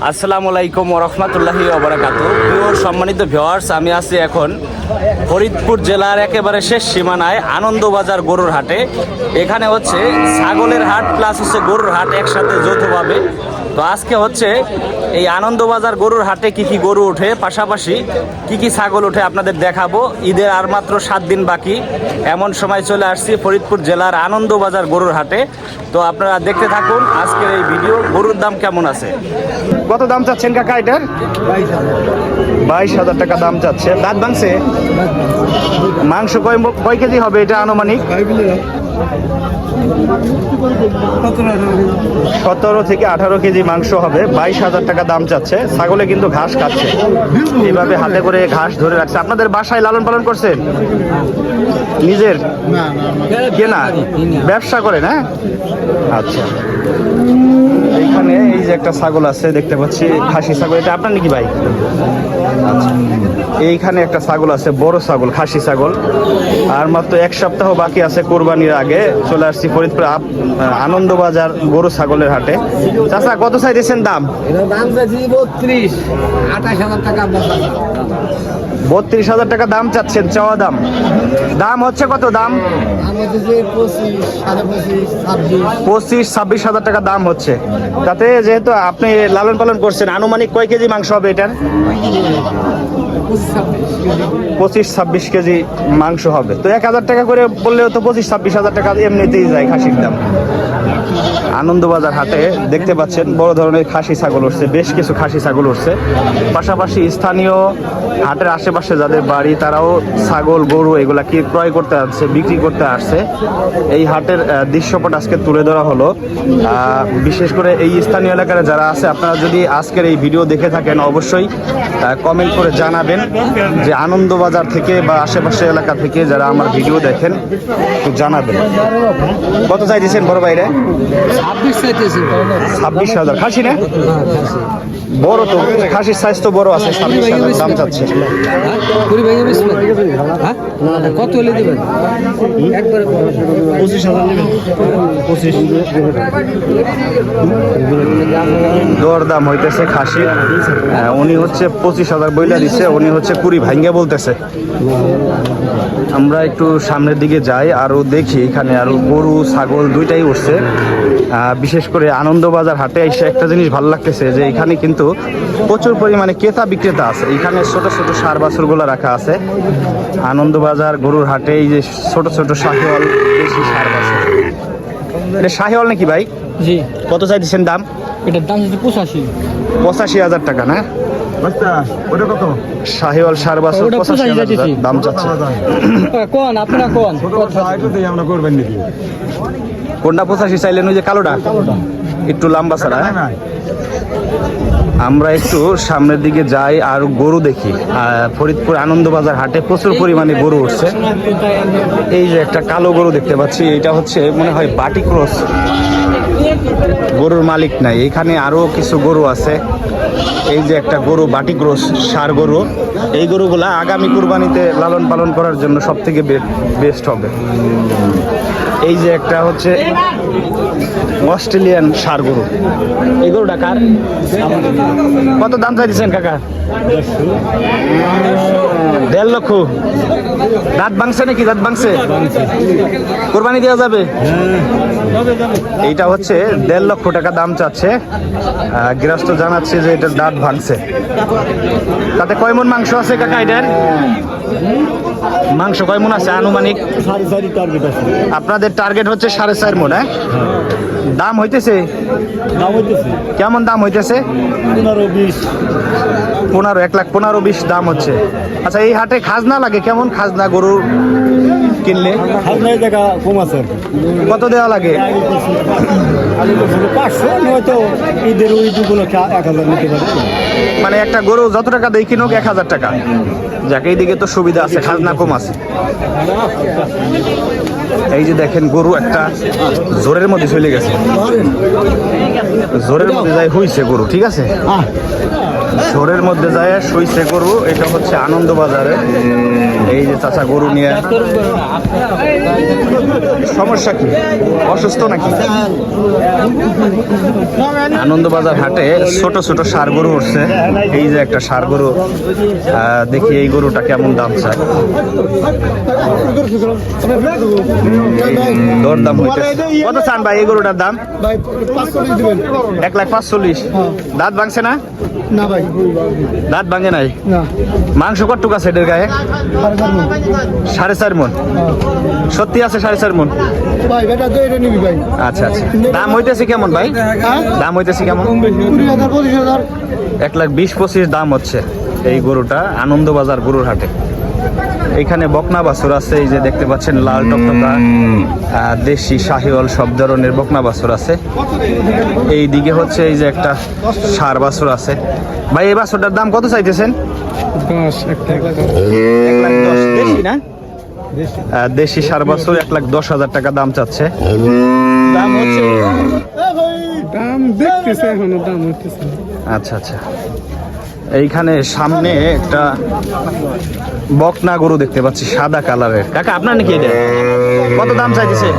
আসসালামু আলাইকুম ওয়া রাহমাতুল্লাহি ওয়া বারাকাতুহু। প্রিয় সম্মানিত ভিউয়ার্স, আমি আছি এখন ফরিদপুর জেলার একেবারে শেষ সীমানায় আনন্দবাজার গরুর হাটে। এখানে হচ্ছে ছাগলের হাট প্লাস হচ্ছে গরুর হাট একসাথে যৌথভাবে। তো আজকে হচ্ছে এই আনন্দবাজার গরুর হাটে কি কি গরু ওঠে, পাশাপাশি কি কি ছাগল ওঠে আপনাদের দেখাবো। ঈদের আর মাত্র 7 দিন বাকি, এমন সময় চলে আসছি ফরিদপুর জেলার আনন্দবাজার গরুর হাটে। তো আপনারা দেখতে থাকুন আজকের এই ভিডিও। গরুর দাম কেমন আছে, কত দাম চাচ্ছেন কাকা এটার? 22,000 টাকা দাম চাচ্ছে। দাঁত ভাঙছে? মাংস কয় কেজি হবে এটা আনুমানিক? 17 থেকে 18 কেজি মাংস হবে। 22,000 টাকা দাম চাচ্ছে। ছাগলে কিন্তু ঘাস খাচ্ছে, এইভাবে হাতে করে ঘাস ধরে রাখছে। আপনাদের বাসায় লালন পালন করছেন? নিজের কেনা ব্যবসা করেন? হ্যাঁ, আচ্ছা। এইখানে এই যে একটা ছাগল আছে দেখতে পাচ্ছি, খাসি ছাগল। এটা আপনার নাকি ভাই? আচ্ছা, এইখানে একটা ছাগল আছে, বড় ছাগল, খাসি ছাগল। আর মাত্র 1 সপ্তাহ বাকি আছে কোরবানির আগে। চলে আসছি ফরিদপুর আনন্দবাজার গরু ছাগলের হাটে। চাচা, কত চাইতেছেন দাম? 32,000 টাকা দাম চাচ্ছেন, চাওয়া দাম। দাম হচ্ছে কত? দাম 25-26,000 টাকা দাম হচ্ছে। তাতে যেহেতু আপনি লালন পালন করছেন, আনুমানিক কয় কেজি মাংস হবে এটার? 25-26 কেজি মাংস হবে। তো 1,000 টাকা করে বললেও তো 25-26,000 টাকা এমনিতেই যায় খাসির দাম। আনন্দবাজার হাটে দেখতে পাচ্ছেন বড় ধরনের খাসি ছাগল উঠছে, বেশ কিছু খাসি ছাগল উঠছে। পাশাপাশি স্থানীয় হাটের আশেপাশে যাদের বাড়ি তারাও ছাগল গরু এগুলা কি ক্রয় করতে আসছে, বিক্রি করতে আসছে। এই হাটের দৃশ্যপট আজকে তুলে ধরা হলো। বিশেষ করে এই স্থানীয় এলাকার যারা আছে, আপনারা যদি আজকের এই ভিডিও দেখে থাকেন অবশ্যই কমেন্ট করে জানাবেন যে আনন্দবাজার থেকে বা আশেপাশে এলাকা থেকে যারা আমার ভিডিও দেখেন একটু জানাবেন। কত চাইতেছেন বড় ভাইরে? 26,000। খাসি না? বড় তো, খাসির সাইজ তো বড় আছে। 26,000 দাম চাচ্ছে। কত হলে দেবেন? 25,000 দর দাম হইতেছে খাসির। উনি হচ্ছে 25,000 বইলা দিচ্ছে, উনি হচ্ছে 20 ভাঙ্গে বলতেছে। আমরা একটু সামনের দিকে যাই, আরো দেখি এখানে আরো গরু ছাগল দুইটাই উঠছে। বিশেষ করে আনন্দবাজার হাটে এসে একটা জিনিস ভালো লাগতেছে যে এখানে কিন্তু প্রচুর পরিমাণে ক্রেতা বিক্রেতা আছে। এখানে ছোট ছোট সার বাছুরগুলো রাখা আছে আনন্দবাজার গরুর হাটে। এই যে ছোট ছোট শাহিওয়াল দেশি সার বাছুর। এটা শাহিওয়াল নাকি ভাই? জি। কত চাইতেছেন দাম? এটার দাম হচ্ছে 85,000 টাকা না? শাহিওয়াল সার বাছুর 85,000 দাম চাচ্ছে। কোন আপনারা কোন আমরা করবেন নাকি? কোনটা 85 চাইলেন? ওই যে কালোটা একটু লম্বা ছাড়া। আমরা একটু সামনের দিকে যাই আর গরু দেখি। ফরিদপুর আনন্দবাজার হাটে প্রচুর পরিমাণে গরু উঠছে। এই যে একটা কালো গরু দেখতে পাচ্ছি, এটা হচ্ছে মনে হয় বাটি ক্রস। গরুর মালিক নাই। এখানে আরো কিছু গরু আছে। এই যে একটা গরু বাটি ক্রস সার গরু। এই গরুগুলা আগামী কুরবানিতে লালন পালন করার জন্য সব থেকে বেস্ট হবে। এই যে একটা হচ্ছে অস্ট্রেলিয়ান সার গরু। এই গরুটা কার? কত দাম চাইছেন কাকা? 1.5 লক্ষ। দাঁত ভাঙছে নাকি? দাঁত ভাঙছে? কোরবানি দেওয়া যাবে? এইটা হচ্ছে 1.5 লক্ষ টাকা দাম চাচ্ছে। গৃহস্থ জানাচ্ছে যে এটা দাঁত ভাঙছে। তাতে কয় মন মাংস আছে কাকা এটার? মাংস কয় মন আছে আনুমানিক? 4.5 টার্গেট আছে। আপনাদের টার্গেট হচ্ছে 4.5 মন? হ্যাঁ। দাম হইতেছে? কেমন দাম হইতেছে? 1,15,20 দাম হচ্ছে। আচ্ছা, এই হাটে খাজনা লাগে কেমন? খাজনা গরু কিনলে টাকা কম আছে। কত দেওয়া লাগে? 500, নয়তো ঈদের ওই দুগুলো 1,000 নিতে পারে। মানে একটা গরু যত টাকা দিয়ে কিনুক 1,000 টাকা। যাক, এইদিকে তো সুবিধা আছে, খাজনা কম আছে। এই যে দেখেন গরু একটা জোরের মধ্যে চলে গেছে, জোরের মধ্যে যাই হইছে গরু। ঠিক আছে, ঝোরের মধ্যে যায় শুইছে গরু, এটা হচ্ছে আনন্দ বাজারে। এই যে চাচা গরু নিয়ে, সমস্যা কি, অসুস্থ নাকি? আনন্দবাজার হাটে ছোট ছোট ষাঁড় গরু উঠছে। এই যে একটা ষাঁড় গরু, দেখি এই গরুটা কেমন দাম চায়। দরদাম হইতেছে। কত চান ভাই এই গরুটার দাম? ভাই 540 দিবেন। 1,45,000। দাঁত ভাঙছে না? না ভাই, দাঁত ভাঙে নাই। না। মাংস কতটুকু আছে এটার গায়ে? 4.5 মণ। সত্যি আছে 4.5 মণ? ভাই বেটা তো এটা নিবি ভাই। আচ্ছা আচ্ছা, দাম হইতেছে কেমন ভাই? হ্যাঁ? দাম হইতেছে কেমন? 20,000 25,000। 1,20,25 দাম হচ্ছে এই গরুটা আনন্দবাজার গরুর হাটে। এখানে বকনা বাছুর আছে, এই যে দেখতে পাচ্ছেন লাল টকটকা দেশি শাহিওয়াল সব ধরনের বকনা বাছুর আছে। এই দিকে হচ্ছে এই যে একটা ষাঁড় বাছুর আছে। ভাই এই বাছুরটার দাম কত চাইতেছেন? 1,10,000। দেশি না? দেশি ষাঁড় বাছুর 1,10,000 টাকা দাম চাচ্ছে। দাম হচ্ছে, দাম দেখতেছে এখনো, দাম হচ্ছে। আচ্ছা আচ্ছা। এইখানে সামনে একটা বকনা গরু দেখতে পাচ্ছি সাদা কালারের। কাকা আপনার নাকি এটা? কত দাম চাইতেছে?